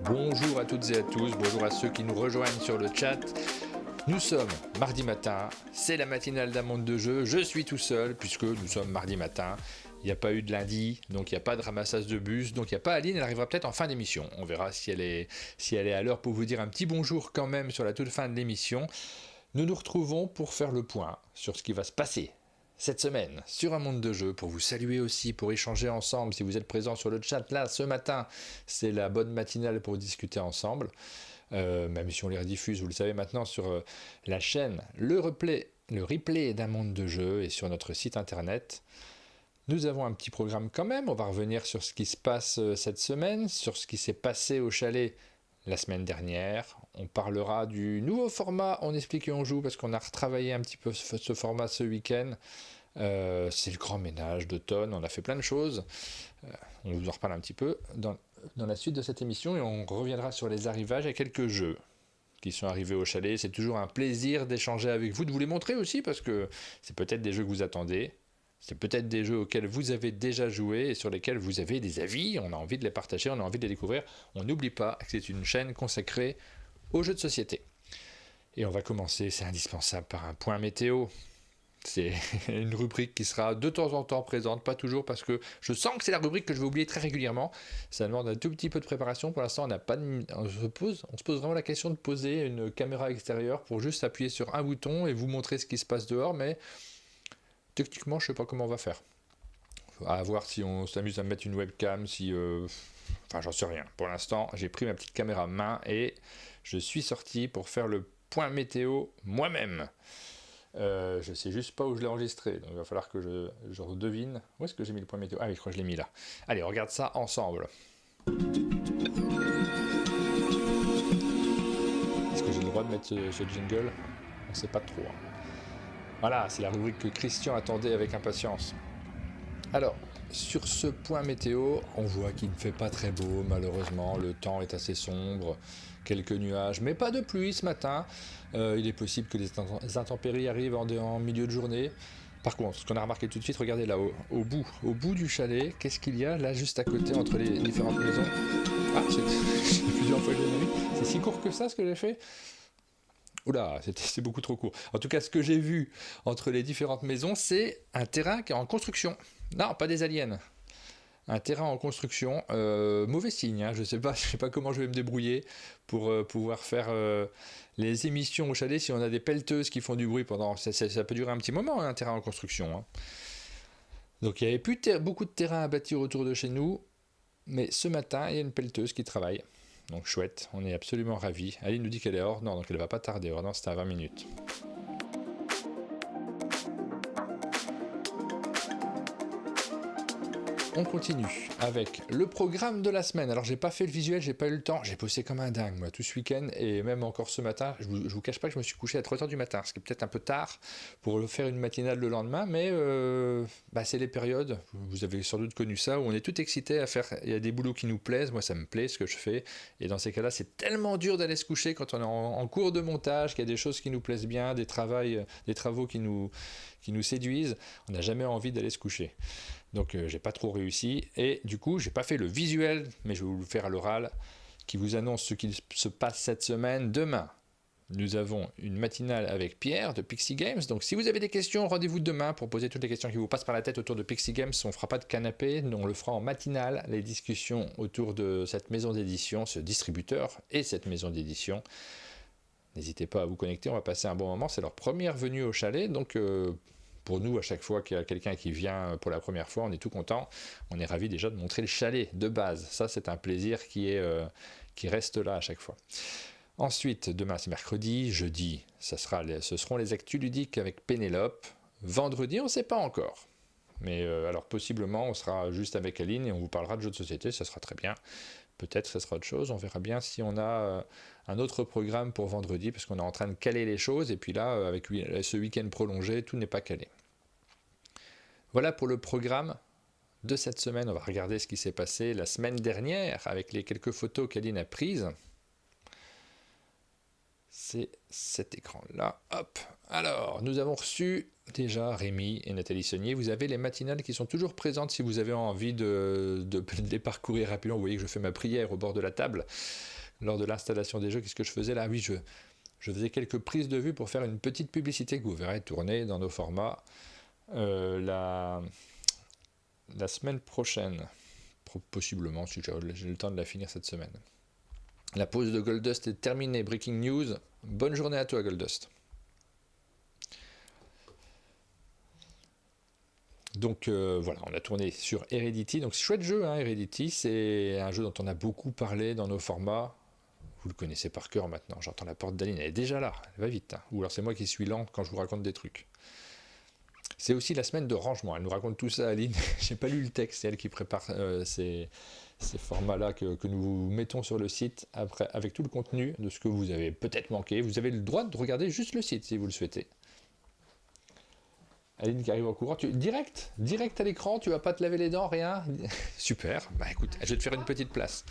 Bonjour à toutes et à tous, bonjour à ceux qui nous rejoignent sur le chat. Nous sommes mardi matin, c'est la matinale d'un monde de jeu, je suis tout seul puisque nous sommes mardi matin. Il n'y a pas eu de lundi, donc il n'y a pas de ramassage de bus, donc il n'y a pas Aline, elle arrivera peut-être en fin d'émission. On verra si elle est à l'heure pour vous dire un petit bonjour quand même sur la toute fin de l'émission. Nous nous retrouvons pour faire le point sur ce qui va se passer cette semaine sur un monde de jeu, pour vous saluer aussi, pour échanger ensemble. Si vous êtes présents sur le chat là ce matin, c'est la bonne matinale pour discuter ensemble. Même si on les rediffuse, vous le savez maintenant, sur la chaîne, le replay d'un monde de jeu et sur notre site internet. Nous avons un petit programme quand même, on va revenir sur ce qui se passe cette semaine, sur ce qui s'est passé au chalet la semaine dernière. On parlera du nouveau format On explique et on joue, parce qu'on a retravaillé un petit peu ce format ce week-end. C'est le grand ménage d'automne, on a fait plein de choses. On vous en reparle un petit peu dans la suite de cette émission, et on reviendra sur les arrivages et quelques jeux qui sont arrivés au chalet. C'est toujours un plaisir d'échanger avec vous, de vous les montrer aussi, parce que c'est peut-être des jeux que vous attendez. C'est peut-être des jeux auxquels vous avez déjà joué et sur lesquels vous avez des avis. On a envie de les partager, on a envie de les découvrir. On n'oublie pas que c'est une chaîne consacrée aux jeux de société. Et on va commencer, c'est indispensable, par un point météo. C'est une rubrique qui sera de temps en temps présente, pas toujours, parce que je sens que c'est la rubrique que je vais oublier très régulièrement. Ça demande un tout petit peu de préparation. Pour l'instant, on se pose vraiment la question de poser une caméra extérieure pour juste appuyer sur un bouton et vous montrer ce qui se passe dehors, mais techniquement, je ne sais pas comment on va faire. À voir si on s'amuse à mettre une webcam, enfin, j'en sais rien. Pour l'instant, j'ai pris ma petite caméra main et je suis sorti pour faire le point météo moi-même. Je sais juste pas où je l'ai enregistré, donc il va falloir que je redevine. Où est-ce que j'ai mis le point météo ? Ah oui, je crois que je l'ai mis là. Allez, on regarde ça ensemble. Est-ce que j'ai le droit de mettre ce jingle ? On ne sait pas trop. Voilà, c'est la rubrique que Christian attendait avec impatience. Alors, sur ce point météo, on voit qu'il ne fait pas très beau, malheureusement. Le temps est assez sombre, quelques nuages, mais pas de pluie ce matin. Il est possible que les intempéries arrivent en milieu de journée. Par contre, ce qu'on a remarqué tout de suite, regardez là, au bout du chalet, qu'est-ce qu'il y a là, juste à côté, entre les différentes maisons ? Ah, j'ai plusieurs fois que j'ai vu. C'est si court que ça, ce que j'ai fait ? Oula, c'est beaucoup trop court. En tout cas, ce que j'ai vu entre les différentes maisons, c'est un terrain qui est en construction. Non, pas des aliens. Un terrain en construction, mauvais signe. Hein. Je sais pas comment je vais me débrouiller pour pouvoir faire les émissions au chalet si on a des pelleteuses qui font du bruit pendant. Ça peut durer un petit moment, hein, un terrain en construction. Hein. Donc il n'y avait plus beaucoup de terrain à bâtir autour de chez nous, mais ce matin, il y a une pelleteuse qui travaille. Donc chouette, on est absolument ravis. Aline nous dit qu'elle est hors, non, donc elle va pas tarder, non, c'était à 20 minutes. On continue avec le programme de la semaine. Alors j'ai pas fait le visuel, j'ai pas eu le temps, j'ai bossé comme un dingue moi tout ce week-end et même encore ce matin. Je vous cache pas que je me suis couché à 3h du matin, ce qui est peut-être un peu tard pour faire une matinale le lendemain, mais c'est les périodes, vous avez sans doute connu ça, où on est tout excité à faire, il y a des boulots qui nous plaisent, moi ça me plaît ce que je fais, et dans ces cas-là c'est tellement dur d'aller se coucher quand on est en cours de montage, qu'il y a des choses qui nous plaisent bien, des travaux qui nous séduisent, on n'a jamais envie d'aller se coucher. Donc j'ai pas trop réussi et du coup j'ai pas fait le visuel, mais je vais vous le faire à l'oral, qui vous annonce ce qui se passe cette semaine. Demain, nous avons une matinale avec Pierre de Pixie Games. Donc si vous avez des questions, rendez-vous demain pour poser toutes les questions qui vous passent par la tête autour de Pixie Games. On fera pas de canapé, on le fera en matinale, les discussions autour de cette maison d'édition, ce distributeur et cette maison d'édition. N'hésitez pas à vous connecter, on va passer un bon moment. C'est leur première venue au chalet, donc pour nous, à chaque fois qu'il y a quelqu'un qui vient pour la première fois, on est tout content. On est ravis déjà de montrer le chalet de base. Ça, c'est un plaisir qui reste là à chaque fois. Ensuite, demain, c'est mercredi. Jeudi, ce seront les actus ludiques avec Pénélope. Vendredi, on ne sait pas encore. Mais alors, possiblement, on sera juste avec Aline et on vous parlera de jeux de société. Ça sera très bien. Peut-être que ce sera autre chose. On verra bien si on a un autre programme pour vendredi, parce qu'on est en train de caler les choses. Et puis là, avec ce week-end prolongé, tout n'est pas calé. Voilà pour le programme de cette semaine. On va regarder ce qui s'est passé la semaine dernière avec les quelques photos qu'Aline a prises. c'est cet écran-là. Hop. Alors, nous avons reçu déjà Rémi et Nathalie Saunier. Vous avez les matinales qui sont toujours présentes si vous avez envie de les parcourir rapidement. Vous voyez que je fais ma prière au bord de la table lors de l'installation des jeux. Qu'est-ce que je faisais là? Oui, je faisais quelques prises de vue pour faire une petite publicité que vous verrez tourner dans nos formats la semaine prochaine. Possiblement, si j'ai le temps de la finir cette semaine. La pause de Goldust est terminée. Breaking news. Bonne journée à toi, Goldust. Donc voilà, on a tourné sur Heredity. Donc c'est chouette jeu, hein, Heredity. C'est un jeu dont on a beaucoup parlé dans nos formats. Vous le connaissez par cœur maintenant. J'entends la porte d'Aline. Elle est déjà là. Elle va vite. Hein. Ou alors c'est moi qui suis lent quand je vous raconte des trucs. C'est aussi la semaine de rangement. Elle nous raconte tout ça, Aline. J'ai pas lu le texte. C'est elle qui prépare ces formats-là que nous mettons sur le site après, avec tout le contenu de ce que vous avez peut-être manqué. Vous avez le droit de regarder juste le site si vous le souhaitez. Aline qui arrive en courant. Direct à l'écran. Tu vas pas te laver les dents, rien. Super. Bah écoute, je vais te faire une petite place.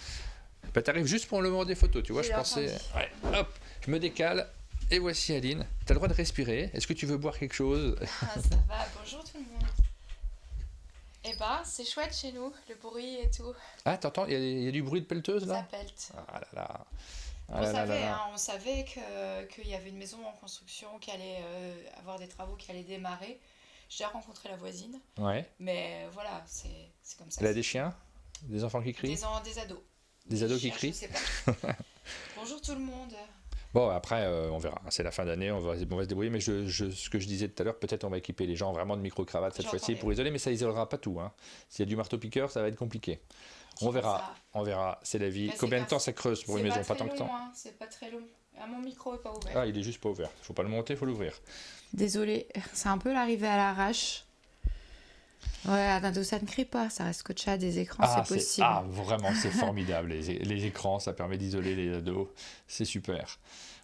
Bah, t'arrives juste pour le moment des photos. Tu vois, je pensais. Ouais. Hop. Je me décale. Et voici Aline, tu as le droit de respirer. Est-ce que tu veux boire quelque chose? Ah, ça va, bonjour tout le monde. Eh ben, c'est chouette chez nous, le bruit et tout. Ah, t'entends, il y a du bruit de pelleteuse là? Ça pelte. Ah là là. On savait qu'il y avait une maison en construction qui allait avoir des travaux qui allaient démarrer. J'ai déjà rencontré la voisine. Ouais. Mais voilà, c'est comme ça. Elle a des chiens? Des enfants qui crient? Des ados. Des ados qui crient? Je sais pas. Bonjour tout le monde. Bon, après, on verra. C'est la fin d'année, on va se débrouiller. Mais ce que je disais tout à l'heure, peut-être on va équiper les gens vraiment de micro-cravates cette fois-ci pour isoler, mais ça isolera pas tout. Hein. S'il y a du marteau-piqueur, ça va être compliqué. On verra. C'est la vie. Combien de temps ça creuse pour une maison? Pas tant de temps. Hein. C'est pas très long. Ah, mon micro est pas ouvert. Ah, il est juste pas ouvert. Faut pas le monter, faut l'ouvrir. Désolée, c'est un peu l'arrivée à l'arrache. Ouais, ça ne crie pas, ça reste scotché à des écrans, c'est possible. Vraiment, c'est formidable. Les écrans, ça permet d'isoler les ados. C'est super.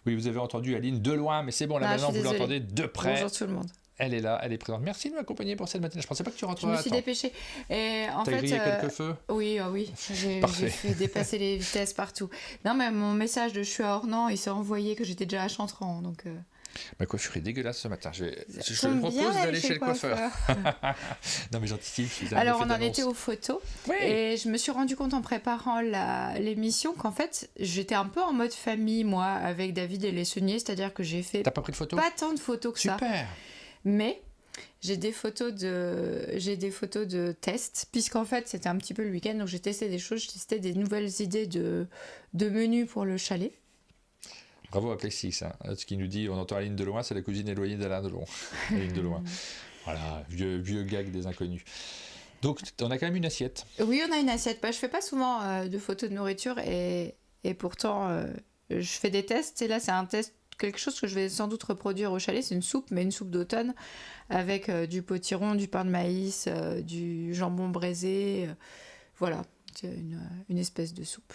Oui, vous avez entendu Aline de loin, mais c'est bon, là maintenant vous l'entendez de près. Bonjour tout le monde. Elle est là, elle est présente. Merci de m'accompagner pour cette matinée. Je pensais pas que tu rentrerais à temps. Je me suis dépêchée. Et en fait, grillé quelques feux? Oui. J'ai fait dépasser les vitesses partout. Non, mais mon message de je suis à Ornans, il s'est envoyé que j'étais déjà à Chantran, donc... Ma coiffure est dégueulasse ce matin. Je propose d'aller chez le coiffeur. Non, mais j'anticipe. Alors, on en était aux photos. Oui. Et je me suis rendu compte en préparant l'émission qu'en fait, j'étais un peu en mode famille, moi, avec David et les Saunier. C'est-à-dire que j'ai fait. T'as pas pris de photos? Pas tant de photos que ça. Super. Mais j'ai des photos de tests, puisqu'en fait, c'était un petit peu le week-end. Donc, j'ai testé des choses. J'ai testé des nouvelles idées de menus pour le chalet. Bravo à Plexis, hein. Ce qui nous dit, on entend Aline de loin, c'est la cousine éloignée d'Alain Delon. Aline de loin. Voilà, vieux gag des inconnus. Donc, on a quand même une assiette. Oui, on a une assiette. Je fais pas souvent de photos de nourriture et pourtant, je fais des tests. Et là, c'est un test, quelque chose que je vais sans doute reproduire au chalet. C'est une soupe, mais une soupe d'automne avec du potiron, du pain de maïs, du jambon braisé. Voilà, c'est une espèce de soupe.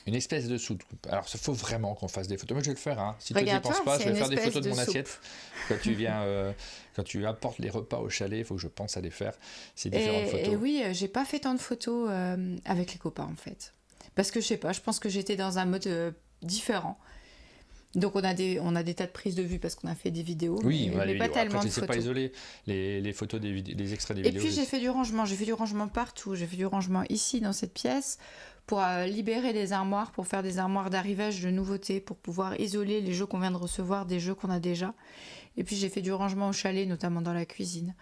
Une espèce de soupe. Alors, il faut vraiment qu'on fasse des photos. Moi, je vais le faire. Hein. Si tu n'y penses pas, je vais faire des photos de mon assiette. Quand tu viens, quand tu apportes les repas au chalet, il faut que je pense à les faire. Ces différentes photos. Et oui, j'ai pas fait tant de photos avec les copains, en fait. Parce que, je sais pas, je pense que j'étais dans un mode différent. Donc, on a des tas de prises de vue parce qu'on a fait des vidéos. Oui, mais pas tellement de photos. Après, je ne sais pas isoler les photos, les extraits des vidéos. Et puis, j'ai fait du rangement. J'ai fait du rangement partout. J'ai fait du rangement ici, dans cette pièce, pour libérer des armoires, pour faire des armoires d'arrivage de nouveautés, pour pouvoir isoler les jeux qu'on vient de recevoir des jeux qu'on a déjà. Et puis j'ai fait du rangement au chalet, notamment dans la cuisine.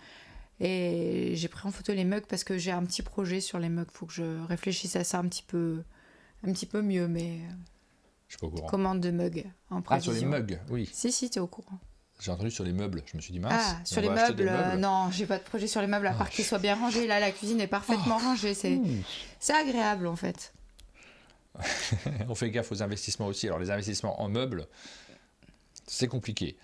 Et j'ai pris en photo les mugs parce que j'ai un petit projet sur les mugs. Il faut que je réfléchisse à ça un petit peu mieux, mais... Je suis pas au courant. Commande de mugs en prévision. Ah, sur les mugs, oui. Si, t'es au courant. J'ai entendu sur les meubles, je me suis dit mince. Ah, sur les meubles, non, j'ai pas de projet sur les meubles à part qu'ils soient bien rangés. Là, la cuisine est parfaitement rangée, c'est agréable en fait. On fait gaffe aux investissements aussi. Alors les investissements en meubles, c'est compliqué.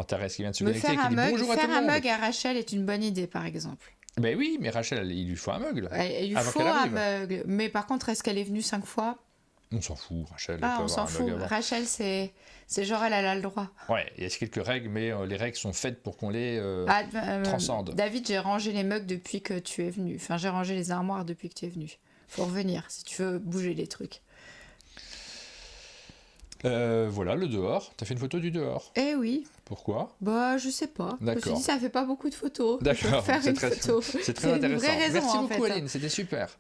Thérèse qui vient de se connecter, qui dit bonjour à tout le monde. Faire un mug à Rachel est une bonne idée, par exemple. Ben oui, mais Rachel, il lui faut un mug. Il lui faut un mug. Mais par contre, est-ce qu'elle est venue 5 fois? On s'en fout, Rachel. On s'en fout. Rachel, c'est genre, elle a le droit. Ouais, il y a quelques règles, mais les règles sont faites pour qu'on les transcende. David, j'ai rangé les mugs depuis que tu es venu. Enfin, j'ai rangé les armoires depuis que tu es venu. Faut revenir si tu veux bouger les trucs. Voilà, le dehors. T'as fait une photo du dehors. Eh oui, Pourquoi? bah je sais pas. Je me suis D'accord. dit ça fait pas beaucoup de photos. Je vais D'accord, faire une photo. c'est très une intéressant. vraie raison, Merci en beaucoup fait. Aline, c'était super.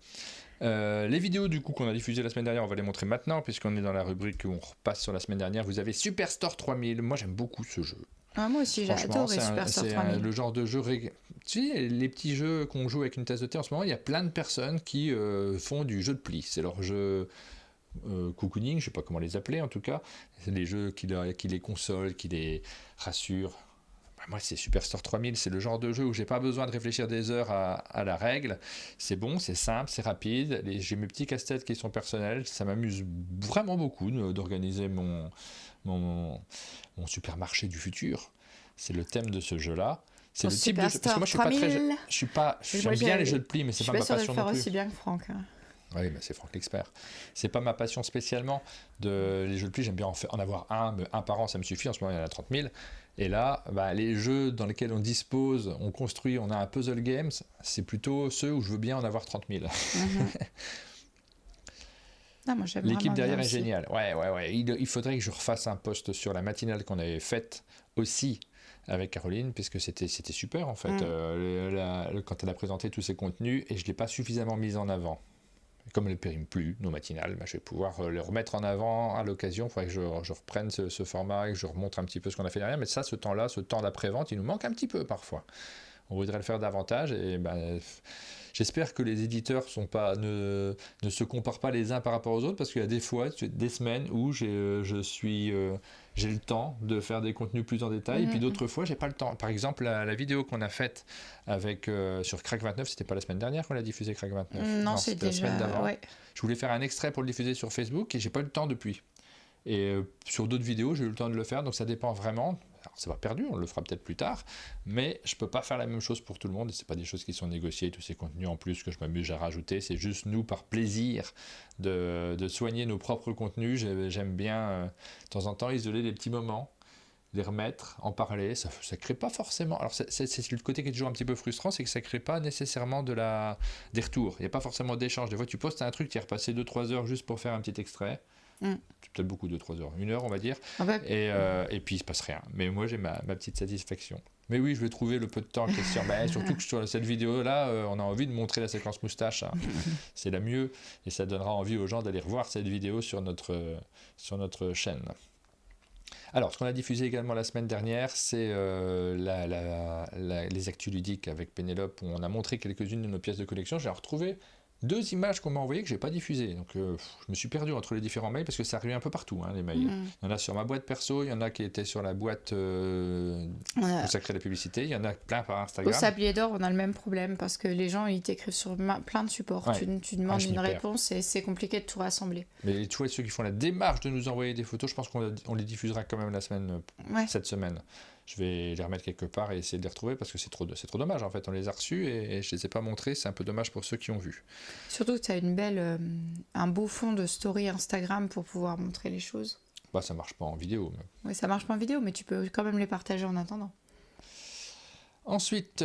Les vidéos du coup qu'on a diffusées la semaine dernière, on va les montrer maintenant puisqu'on est dans la rubrique où on repasse sur la semaine dernière. Vous avez Superstore 3000, moi j'aime beaucoup ce jeu. Ah, moi aussi, j'ai Franchement, adoré Superstore 3000. le genre de jeu... Tu sais, les petits jeux qu'on joue avec une tasse de thé en ce moment, il y a plein de personnes qui font du jeu de pli. C'est leur jeu cocooning, je sais pas comment les appeler en tout cas. C'est des jeux qui les consolent, qui les rassurent. Moi, c'est Superstore 3000, c'est le genre de jeu où j'ai pas besoin de réfléchir des heures à la règle. C'est bon, c'est simple, c'est rapide. J'ai mes petits casse-têtes qui sont personnels. Ça m'amuse vraiment beaucoup d'organiser mon supermarché du futur. C'est le thème de ce jeu-là. C'est le type de jeu. Parce que moi, j'aime bien les jeux de pli, mais c'est pas ma passion non plus. Je suis pas sûre de le faire aussi bien que Franck. Oui, mais c'est Franck l'expert. C'est pas ma passion spécialement. Les jeux de pli, j'aime bien en avoir un, mais un par an, ça me suffit. En ce moment, il y en a 30 000. Et là, les jeux dans lesquels on dispose, on construit, on a un puzzle games, c'est plutôt ceux où je veux bien en avoir 30 000. Non, moi, j'aime L'équipe derrière est aussi. géniale. Ouais. Il faudrait que je refasse un post sur la matinale qu'on avait faite aussi avec Caroline, puisque c'était super en fait, quand elle a présenté tous ses contenus, et je ne l'ai pas suffisamment mis en avant. Comme elles ne périment plus, nos matinales, je vais pouvoir les remettre en avant à l'occasion. Il faudrait que je reprenne ce format et que je remontre un petit peu ce qu'on a fait derrière. Mais ça, ce temps d'après-vente, il nous manque un petit peu parfois. On voudrait le faire davantage. Et j'espère que les éditeurs ne se comparent pas les uns par rapport aux autres, parce qu'il y a des fois, des semaines où j'ai le temps de faire des contenus plus en détail, et puis d'autres fois, j'ai pas le temps. Par exemple, la vidéo qu'on a faite sur Crack 29, c'était pas la semaine dernière qu'on l'a diffusé Crack 29. Non, c'était la semaine d'avant. Ouais. Je voulais faire un extrait pour le diffuser sur Facebook et j'ai pas eu le temps depuis. Et sur d'autres vidéos, j'ai eu le temps de le faire, donc ça dépend vraiment. Alors, c'est pas perdu, on le fera peut-être plus tard, mais je peux pas faire la même chose pour tout le monde, et c'est pas des choses qui sont négociées, tous ces contenus en plus que je m'amuse à rajouter, c'est juste nous, par plaisir, de soigner nos propres contenus. J'aime bien, de temps en temps, isoler des petits moments, les remettre, en parler. Ça crée pas forcément... Alors, c'est le côté qui est toujours un petit peu frustrant, c'est que ça crée pas nécessairement des retours. Il n'y a pas forcément d'échange. Des fois, tu postes un truc, tu y es repassé 2-3 heures juste pour faire un petit extrait. C'est peut-être beaucoup, 2-3 heures. 1 heure, on va dire. Et puis, il se passe rien. Mais moi, j'ai ma petite satisfaction. Mais oui, je vais trouver le peu de temps en question. Surtout que sur cette vidéo-là, on a envie de montrer la séquence moustache. Hein. C'est la mieux. Et ça donnera envie aux gens d'aller revoir cette vidéo sur notre chaîne. Alors, ce qu'on a diffusé également la semaine dernière, c'est les actus ludiques avec Pénélope, où on a montré quelques-unes de nos pièces de collection. J'ai retrouvé 2 images qu'on m'a envoyées que je n'ai pas diffusées. Donc, je me suis perdu entre les différents mails parce que ça arrivait un peu partout, les mails. Il y en a sur ma boîte perso, il y en a qui étaient sur la boîte consacrée à la publicité, il y en a plein par Instagram. Au Sablier d'Or, on a le même problème parce que les gens, ils t'écrivent sur plein de supports. Ouais. Tu demandes une réponse et c'est compliqué de tout rassembler. Mais tu vois, ceux qui font la démarche de nous envoyer des photos, je pense qu'on les diffusera quand même cette semaine. Je vais les remettre quelque part et essayer de les retrouver parce que c'est trop dommage en fait. On les a reçus et je ne les ai pas montrés. C'est un peu dommage pour ceux qui ont vu. Surtout que tu as un beau fond de story Instagram pour pouvoir montrer les choses. Ça marche pas en vidéo. Mais... Oui, ça marche pas en vidéo, mais tu peux quand même les partager en attendant. Ensuite,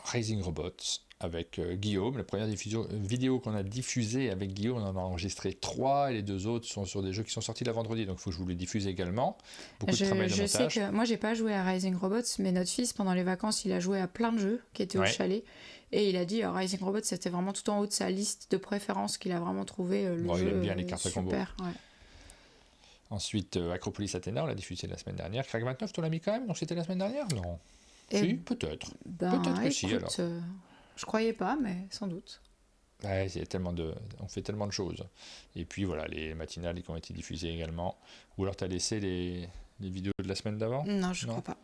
Raising Robots avec Guillaume. La première vidéo qu'on a diffusée avec Guillaume, on en a enregistré 3 et les 2 autres sont sur des jeux qui sont sortis la vendredi, donc il faut que je vous les diffuse également. Beaucoup de travail de montage. Je sais que moi j'ai pas joué à Rising Robots, mais notre fils pendant les vacances il a joué à plein de jeux qui étaient au chalet et il a dit Rising Robots c'était vraiment tout en haut de sa liste de préférences qu'il a vraiment trouvé le jeu. Il aime bien les cartes à combo. Super. Ouais. Ensuite Acropolis Athéna, on l'a diffusé la semaine dernière. Crack 29, tu l'as mis quand même, donc c'était la semaine dernière? Non. Si, peut-être. Peut-être que si alors. Je croyais pas, mais sans doute. Ouais, on fait tellement de choses. Et puis voilà, les matinales qui ont été diffusées également. Ou alors tu as laissé les vidéos de la semaine d'avant? Non, je crois pas.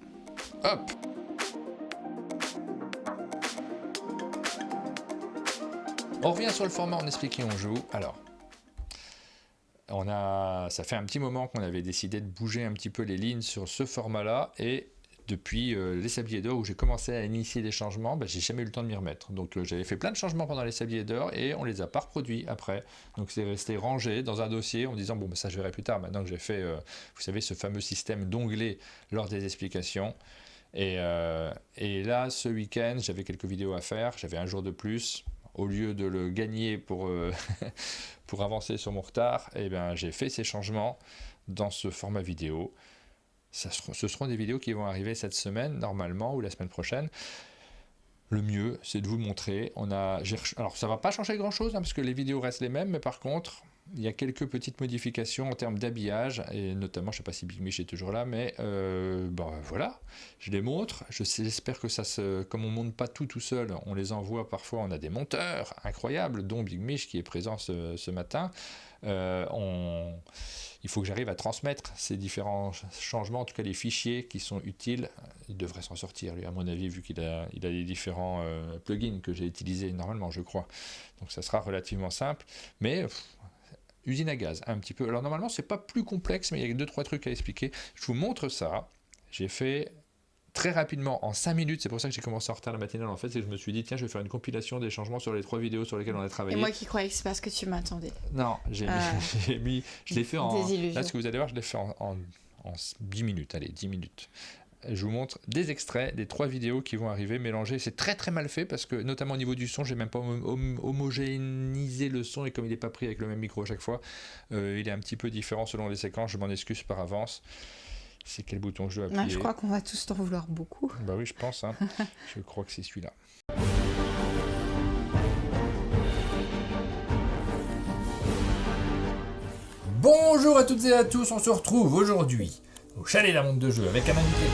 Hop! On revient sur le format On explique et on joue. Alors, ça fait un petit moment qu'on avait décidé de bouger un petit peu les lignes sur ce format-là et depuis les Sabliers d'Or où j'ai commencé à initier des changements, j'ai jamais eu le temps de m'y remettre. Donc j'avais fait plein de changements pendant les Sabliers d'Or et on les a pas reproduits après. Donc c'est resté rangé dans un dossier en disant ça je verrai plus tard. Maintenant que j'ai fait, vous savez, ce fameux système d'onglets lors des explications. Et là, ce week-end, j'avais quelques vidéos à faire. J'avais un jour de plus. Au lieu de le gagner pour avancer sur mon retard, j'ai fait ces changements. dans ce format vidéo. Ce seront des vidéos qui vont arriver cette semaine, normalement, ou la semaine prochaine. Le mieux, c'est de vous montrer. Alors, ça ne va pas changer grand-chose, parce que les vidéos restent les mêmes, mais par contre, il y a quelques petites modifications en termes d'habillage, et notamment, je ne sais pas si Big Mich est toujours là, mais voilà, je les montre. J'espère que comme on ne monte pas tout seul, on les envoie parfois, on a des monteurs incroyables, dont Big Mich qui est présent ce matin. Il faut que j'arrive à transmettre ces différents changements, en tout cas les fichiers qui sont utiles. Il devrait s'en sortir, lui, à mon avis, vu qu'il a les différents plugins que j'ai utilisés normalement, je crois. Donc ça sera relativement simple, mais usine à gaz, un petit peu. Alors normalement, c'est pas plus complexe, mais il y a 2-3 trucs à expliquer. Je vous montre ça. J'ai fait très rapidement, en 5 minutes, c'est pour ça que j'ai commencé en retard la matinale, en fait, c'est que je me suis dit, tiens, je vais faire une compilation des changements sur les 3 vidéos sur lesquelles on a travaillé. Et moi qui croyais que c'est parce que tu m'attendais. Non, je l'ai fait en... Désillusion. Là, ce que vous allez voir, je l'ai fait en 10 minutes, allez, 10 minutes. Je vous montre des extraits des 3 vidéos qui vont arriver mélangées. C'est très très mal fait parce que, notamment au niveau du son, j'ai même pas homogénéisé le son, et comme il n'est pas pris avec le même micro à chaque fois, il est un petit peu différent selon les séquences. Je m'en excuse par avance. C'est quel bouton je dois appuyer? Je crois qu'on va tous t'en vouloir beaucoup. Bah oui, je pense. Je crois que c'est celui-là. Bonjour à toutes et à tous, on se retrouve aujourd'hui au Chalet d'un Monde de Jeux avec un invité.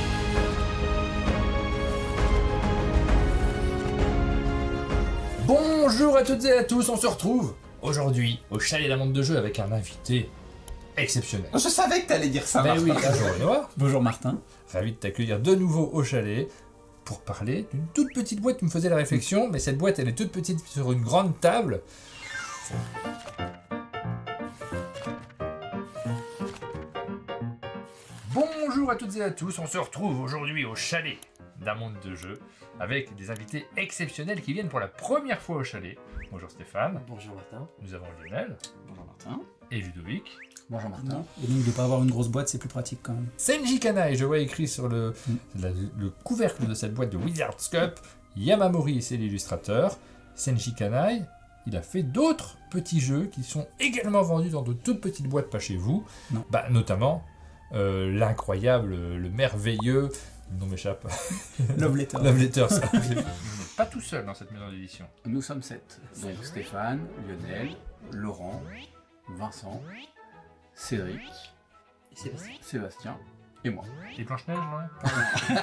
Bonjour à toutes et à tous, on se retrouve aujourd'hui au Chalet d'un Monde de Jeux avec un invité exceptionnel. Je savais que t'allais dire ça, Ben Martin. oui, bonjour Benoît. Bonjour Martin. Ravi de t'accueillir de nouveau au chalet pour parler d'une toute petite boîte. Tu me faisais la réflexion, mais cette boîte elle est toute petite sur une grande table. Bonjour à toutes et à tous, on se retrouve aujourd'hui au chalet d'un monde de jeux avec des invités exceptionnels qui viennent pour la première fois au chalet. Bonjour Stéphane. Bonjour Martin. Nous avons Lionel. Bonjour Martin. Et Ludovic. Bonjour Martin. Et donc de ne pas avoir une grosse boîte, c'est plus pratique quand même. Senji Kanai, je vois écrit sur le couvercle de cette boîte de Wizard's Cup, Yamamori, c'est l'illustrateur. Senji Kanai, il a fait d'autres petits jeux qui sont également vendus dans de toutes petites boîtes pas chez vous. Non. Notamment l'incroyable, le merveilleux, le nom m'échappe. Love Letter. Love Letter, ça. Vous n'êtes pas tout seul dans cette maison d'édition. Nous sommes 7. Donc Stéphane, Lionel, Laurent, Vincent, Cédric, Sébastien et moi. Et Blanche-Neige, ouais.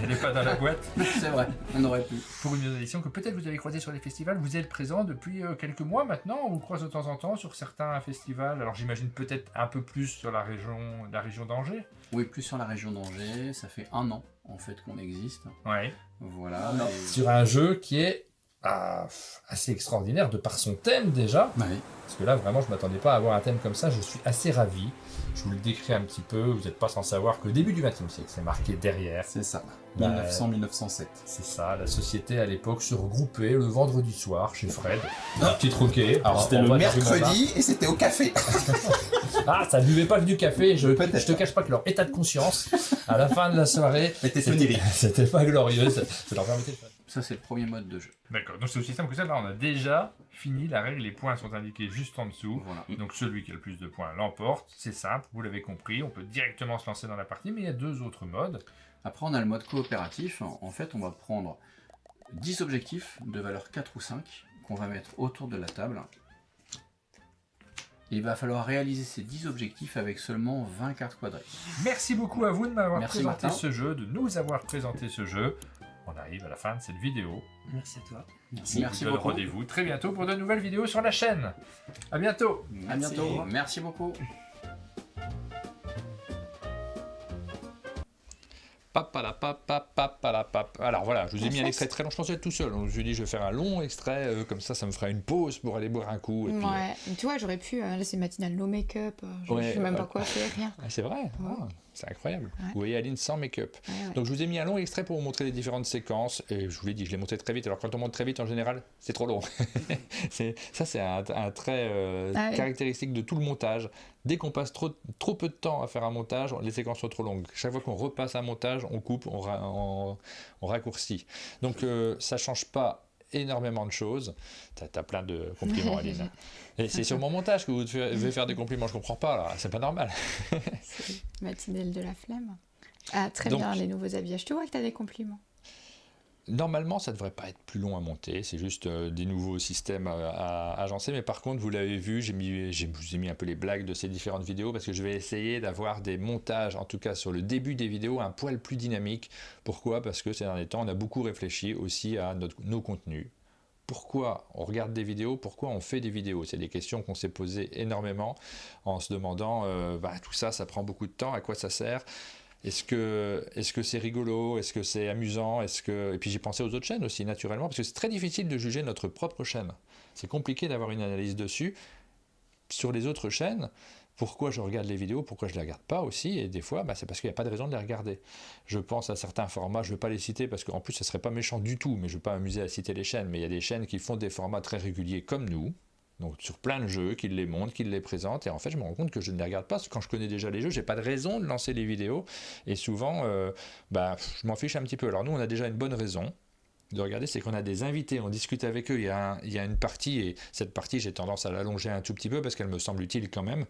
Elle n'est pas dans la boîte. C'est vrai, on aurait pu. Pour une maison d'édition que peut-être vous avez croisé sur les festivals, vous êtes présent depuis quelques mois maintenant, on vous croise de temps en temps sur certains festivals, alors j'imagine peut-être un peu plus sur la région d'Angers. Oui, plus sur la région d'Angers, ça fait 1 an en fait qu'on existe. Ouais. Voilà. Sur un jeu qui est assez extraordinaire de par son thème déjà. Oui. Parce que là, vraiment, je ne m'attendais pas à avoir un thème comme ça. Je suis assez ravi. Je vous le décris un petit peu. Vous n'êtes pas sans savoir qu'au début du XXe siècle, c'est marqué derrière. C'est ça. Bah, 1900-1907. C'est ça. La société, à l'époque, se regroupait le vendredi soir chez Fred. Un petit troquet. Alors, C'était le mercredi et c'était au café. Ça ne buvait pas que du café. Je Peut-être. te cache pas que leur état de conscience, à la fin de la soirée, Était onirique. c'était pas glorieux. Ça leur permettait de faire. Ça, c'est le premier mode de jeu. D'accord, donc c'est aussi simple que ça. Là, on a déjà fini la règle. Les points sont indiqués juste en dessous. Voilà. Donc celui qui a le plus de points l'emporte. C'est simple, vous l'avez compris. On peut directement se lancer dans la partie, mais il y a 2 autres modes. Après, on a le mode coopératif. En fait, on va prendre 10 objectifs de valeur 4 ou 5 qu'on va mettre autour de la table. Et il va falloir réaliser ces 10 objectifs avec seulement 20 cartes quadrées. Merci beaucoup à vous de m'avoir Merci, présenté Martin. ce jeu, de nous avoir présenté ce jeu. On arrive à la fin de cette vidéo. Merci à toi. Merci Je vous donne beaucoup. rendez-vous très bientôt pour de nouvelles vidéos sur la chaîne. À bientôt. À bientôt. Merci beaucoup. Alors voilà, je vous ai mis un extrait très long, je pensais être tout seul. Donc je me suis dit, je vais faire un long extrait, comme ça me fera une pause pour aller boire un coup. Et puis, Ouais, mais tu vois, j'aurais pu. Là, c'est matinal, no make-up. Je sais même pas quoi faire, rien. c'est vrai, Ouais. c'est incroyable. Ouais. Vous voyez Aline sans make-up. Ouais. Donc je vous ai mis un long extrait pour vous montrer les différentes séquences. Et je vous l'ai dit, je l'ai monté très vite. Alors quand on monte très vite, en général, c'est trop long. c'est un trait Ah oui. caractéristique de tout le montage. Dès qu'on passe trop peu de temps à faire un montage, les séquences sont trop longues. Chaque fois qu'on repasse un montage, on coupe, on raccourcit. Donc ça change pas énormément de choses. T'as plein de compliments, Aline. Et c'est sur mon montage que vous devez faire des compliments, je comprends pas, là. C'est pas normal. C'est matinelle de la flemme. Ah, très Donc, bien, les nouveaux habillages. Tu vois que tu as des compliments. Normalement, ça ne devrait pas être plus long à monter, c'est juste des nouveaux systèmes à agencer, mais par contre, vous l'avez vu, j'ai mis un peu les blagues de ces différentes vidéos parce que je vais essayer d'avoir des montages, en tout cas sur le début des vidéos, un poil plus dynamique. Pourquoi ? Parce que ces derniers temps, on a beaucoup réfléchi aussi à nos contenus. Pourquoi on regarde des vidéos ? Pourquoi on fait des vidéos ? C'est des questions qu'on s'est posées énormément en se demandant, tout ça, ça prend beaucoup de temps, à quoi ça sert ? Est-ce que c'est rigolo ? Est-ce que c'est amusant ? Et puis j'ai pensé aux autres chaînes aussi, naturellement, parce que c'est très difficile de juger notre propre chaîne. C'est compliqué d'avoir une analyse dessus. Sur les autres chaînes, pourquoi je regarde les vidéos, pourquoi je ne les regarde pas aussi ? Et des fois, c'est parce qu'il n'y a pas de raison de les regarder. Je pense à certains formats, je ne vais pas les citer, parce qu'en plus, ça ne serait pas méchant du tout, mais je ne vais pas m'amuser à citer les chaînes. Mais il y a des chaînes qui font des formats très réguliers comme nous, donc sur plein de jeux, qu'ils les montrent, qu'ils les présentent, et en fait je me rends compte que je ne les regarde pas, parce que quand je connais déjà les jeux, j'ai pas de raison de lancer les vidéos, et souvent, je m'en fiche un petit peu. Alors nous, on a déjà une bonne raison de regarder, c'est qu'on a des invités, on discute avec eux, il y a une partie, et cette partie, j'ai tendance à l'allonger un tout petit peu, parce qu'elle me semble utile quand même,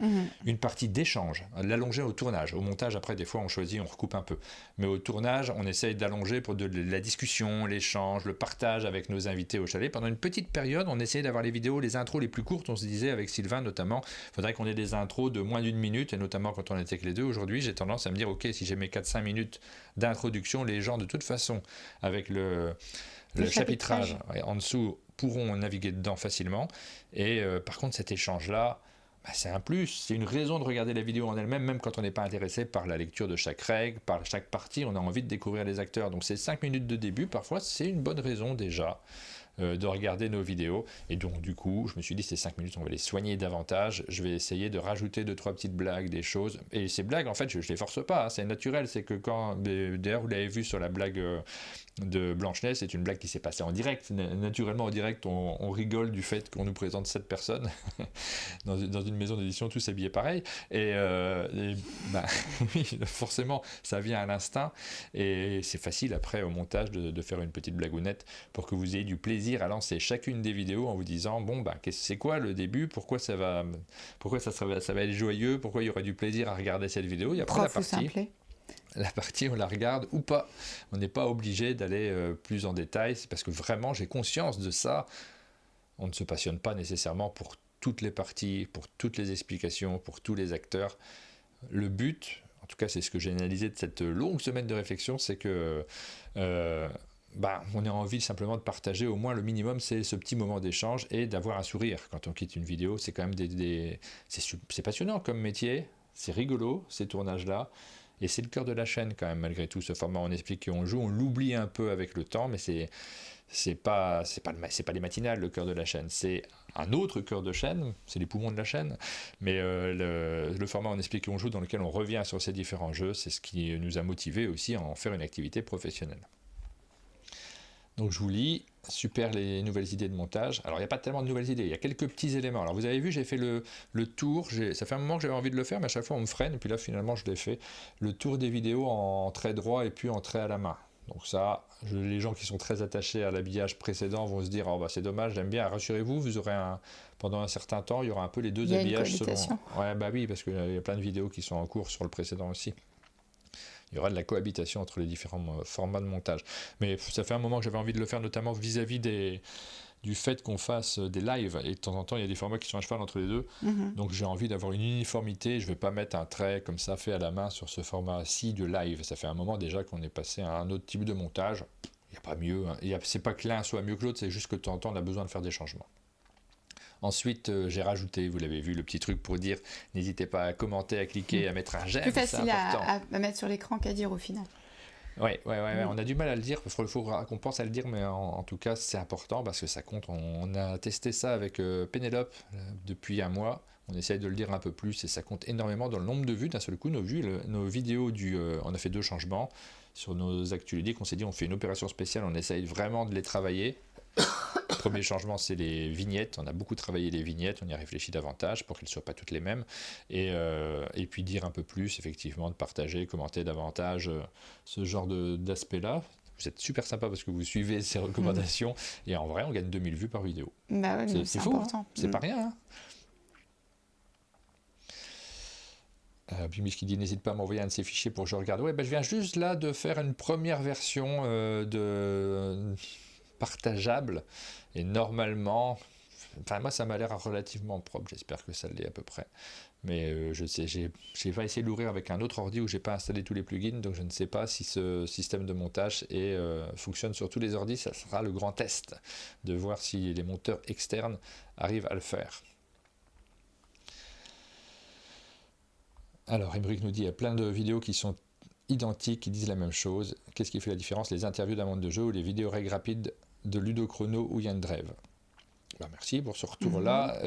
une partie d'échange, l'allonger au tournage. Au montage, après, des fois, on choisit, on recoupe un peu. Mais au tournage, on essaye d'allonger pour de la discussion, l'échange, le partage avec nos invités au chalet. Pendant une petite période, on essayait d'avoir les vidéos, les intros les plus courtes, on se disait, avec Sylvain notamment, il faudrait qu'on ait des intros de moins d'une minute, et notamment quand on était que les deux. Aujourd'hui, j'ai tendance à me dire, ok, si j'ai mes 4-5 minutes d'introduction, les gens, de toute façon, avec le chapitrage en dessous pourront naviguer dedans facilement. Et par contre, cet échange-là, c'est un plus. C'est une raison de regarder la vidéo en elle-même, même quand on n'est pas intéressé par la lecture de chaque règle, par chaque partie, on a envie de découvrir les acteurs. Donc ces 5 minutes de début, parfois, c'est une bonne raison déjà de regarder nos vidéos. Et donc du coup, je me suis dit, ces 5 minutes, on va les soigner davantage. Je vais essayer de rajouter 2-3 petites blagues, des choses. Et ces blagues, en fait, je ne les force pas, hein, c'est naturel. C'est que d'ailleurs, vous l'avez vu sur la blague de Blanche-Neige, c'est une blague qui s'est passée en direct. Naturellement, en direct, on rigole du fait qu'on nous présente 7 personnes dans une maison d'édition, tous habillés pareil. Et oui, forcément, ça vient à l'instinct. Et c'est facile après, au montage, de faire une petite blagounette pour que vous ayez du plaisir à lancer chacune des vidéos en vous disant, c'est quoi le début ? Pourquoi ça va être joyeux ? Pourquoi il y aura du plaisir à regarder cette vidéo ? Il y a pas la partie, on la regarde ou pas. On n'est pas obligé d'aller plus en détail. C'est parce que vraiment, j'ai conscience de ça. On ne se passionne pas nécessairement pour toutes les parties, pour toutes les explications, pour tous les acteurs. Le but, en tout cas, c'est ce que j'ai analysé de cette longue semaine de réflexion, c'est que on a envie simplement de partager au moins le minimum, c'est ce petit moment d'échange et d'avoir un sourire quand on quitte une vidéo. C'est quand même c'est passionnant comme métier, c'est rigolo ces tournages-là. Et c'est le cœur de la chaîne quand même, malgré tout, ce format on explique et on joue, on l'oublie un peu avec le temps, mais c'est pas les matinales le cœur de la chaîne, c'est un autre cœur de chaîne, c'est les poumons de la chaîne, mais le format on explique et on joue dans lequel on revient sur ces différents jeux, c'est ce qui nous a motivés aussi à en faire une activité professionnelle. Donc je vous lis, super les nouvelles idées de montage. Alors il n'y a pas tellement de nouvelles idées, il y a quelques petits éléments. Alors vous avez vu, j'ai fait le tour, ça fait un moment que j'avais envie de le faire, mais à chaque fois on me freine, et puis là finalement je l'ai fait. Le tour des vidéos en trait droit et puis en trait à la main. Donc ça, les gens qui sont très attachés à l'habillage précédent vont se dire, c'est dommage, j'aime bien. Rassurez-vous, vous aurez pendant un certain temps, il y aura un peu les deux habillages selon. Ouais, oui, parce qu'il y a plein de vidéos qui sont en cours sur le précédent aussi. Il y aura de la cohabitation entre les différents formats de montage. Mais ça fait un moment que j'avais envie de le faire, notamment vis-à-vis du fait qu'on fasse des lives. Et de temps en temps, il y a des formats qui sont à cheval entre les deux. Donc j'ai envie d'avoir une uniformité. Je ne vais pas mettre un trait comme ça fait à la main sur ce format-ci de live. Ça fait un moment déjà qu'on est passé à un autre type de montage. Il n'y a pas mieux. Hein. C'est pas que l'un soit mieux que l'autre, c'est juste que de temps en temps, on a besoin de faire des changements. Ensuite, j'ai rajouté, vous l'avez vu, le petit truc pour dire, n'hésitez pas à commenter, à cliquer, à mettre un j'aime. Plus facile à mettre sur l'écran qu'à dire au final. Ouais, on a du mal à le dire, il faut qu'on pense à le dire, mais en tout cas, c'est important parce que ça compte. On a testé ça avec Pénélope depuis un mois. On essaye de le dire un peu plus et ça compte énormément dans le nombre de vues. D'un seul coup, nos vidéos, on a fait 2 changements sur nos actus ludiques. On s'est dit, on fait une opération spéciale, on essaye vraiment de les travailler. Premier changement, c'est les vignettes. On a beaucoup travaillé les vignettes, on y a réfléchi davantage pour qu'elles ne soient pas toutes les mêmes. Et puis dire un peu plus, effectivement, de partager, commenter davantage ce genre d'aspect-là. Vous êtes super sympa parce que vous suivez ces recommandations. Et en vrai, on gagne 2000 vues par vidéo. Bah ouais, C'est c'est fou, important. hein. C'est pas rien. Puis qui dit n'hésite pas à m'envoyer un de ces fichiers pour que je regarde. Ouais, je viens juste là de faire une première version de partageable. Et normalement, moi ça m'a l'air relativement propre. J'espère que ça l'est à peu près. Mais je sais, j'ai pas essayé de l'ouvrir avec un autre ordi où j'ai pas installé tous les plugins, donc je ne sais pas si ce système de montage fonctionne sur tous les ordis. Ça sera le grand test de voir si les monteurs externes arrivent à le faire. Alors, Emmerich nous dit, il y a plein de vidéos qui sont identiques, qui disent la même chose. Qu'est-ce qui fait la différence? Les interviews d'un monde de jeu ou les vidéos règles rapides de Ludochrono ou Yandrev? Merci pour ce retour-là.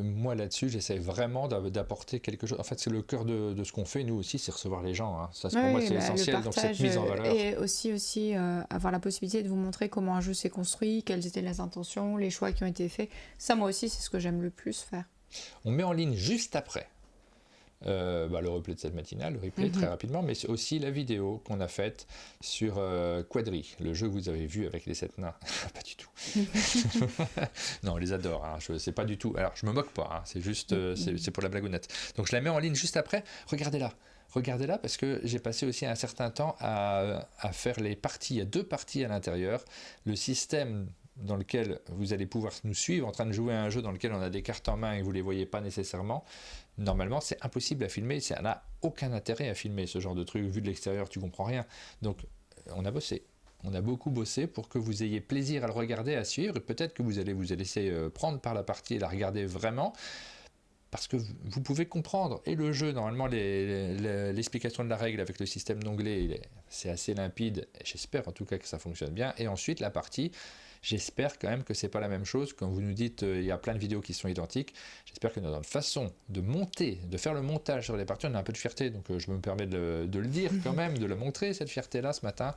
Moi, là-dessus, j'essaie vraiment d'apporter quelque chose. En fait, c'est le cœur de ce qu'on fait, nous aussi, c'est recevoir les gens. Hein. Ça, pour moi, c'est essentiel, donc cette mise en valeur. Et aussi avoir la possibilité de vous montrer comment un jeu s'est construit, quelles étaient les intentions, les choix qui ont été faits. Ça, moi aussi, c'est ce que j'aime le plus faire. On met en ligne juste après le replay de cette matinale, le replay très rapidement, mais c'est aussi la vidéo qu'on a faite sur Quadri, le jeu que vous avez vu avec les 7 nains. Pas du tout. Non, on les adore, hein. C'est pas du tout. Alors, je me moque pas, hein. C'est juste, c'est pour la blagounette. Donc, je la mets en ligne juste après. Regardez-la parce que j'ai passé aussi un certain temps à faire les parties. Il y a 2 parties à l'intérieur. Le système dans lequel vous allez pouvoir nous suivre en train de jouer à un jeu dans lequel on a des cartes en main et vous ne les voyez pas nécessairement, normalement c'est impossible à filmer, ça n'a aucun intérêt à filmer ce genre de truc, vu de l'extérieur tu comprends rien. Donc on a beaucoup bossé pour que vous ayez plaisir à le regarder, à suivre, et peut-être que vous allez vous laisser prendre par la partie et la regarder vraiment, parce que vous pouvez comprendre, et le jeu, normalement l'explication de la règle avec le système d'onglets, c'est assez limpide, j'espère en tout cas que ça fonctionne bien, et ensuite la partie, j'espère quand même que c'est pas la même chose. Quand vous nous dites il y a plein de vidéos qui sont identiques, j'espère que dans notre façon de monter, de faire le montage sur les parties, on a un peu de fierté, donc je me permets de le dire quand même, de le montrer cette fierté-là ce matin,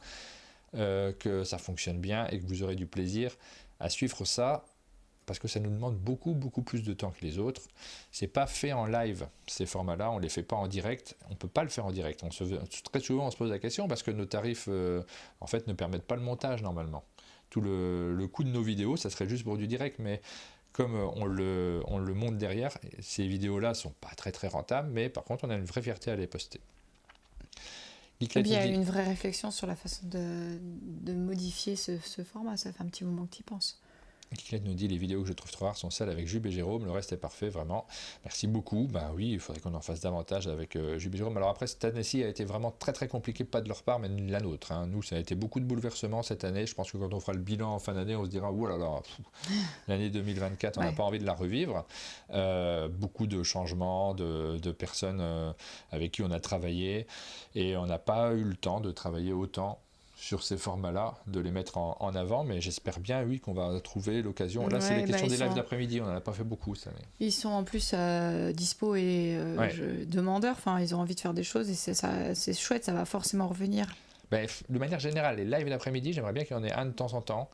que ça fonctionne bien et que vous aurez du plaisir à suivre ça, parce que ça nous demande beaucoup plus de temps que les autres. C'est pas fait en live, ces formats-là, on les fait pas en direct, on peut pas le faire en direct. Très souvent on se pose la question parce que nos tarifs en fait ne permettent pas le montage normalement. Tout le coût de nos vidéos, ça serait juste pour du direct, mais comme on le monte derrière, ces vidéos-là sont pas très rentables, mais par contre on a une vraie fierté à les poster. Et puis il y a une vraie réflexion sur la façon de modifier ce format, ça fait un petit moment que tu y penses. Kiklet nous dit les vidéos que je trouve trop rares sont celles avec Jube et Jérôme, le reste est parfait, vraiment. Merci beaucoup. Ben oui, il faudrait qu'on en fasse davantage avec Jube et Jérôme. Alors après, cette année-ci a été vraiment très compliquée, pas de leur part, mais de la nôtre. Hein. Nous, ça a été beaucoup de bouleversements cette année. Je pense que quand on fera le bilan en fin d'année, on se dira oh là là, l'année 2024, on n'a pas envie de la revivre. Beaucoup de changements, de personnes avec qui on a travaillé, et on n'a pas eu le temps de travailler autant sur ces formats-là, de les mettre en avant, mais j'espère bien, oui, qu'on va trouver l'occasion. Là, c'est les questions des lives d'après-midi, on n'en a pas fait beaucoup cette année. Ils sont en plus dispo et demandeurs, enfin, ils ont envie de faire des choses, et c'est chouette, ça va forcément revenir. De manière générale, les lives d'après-midi, j'aimerais bien qu'il y en ait un de temps en temps,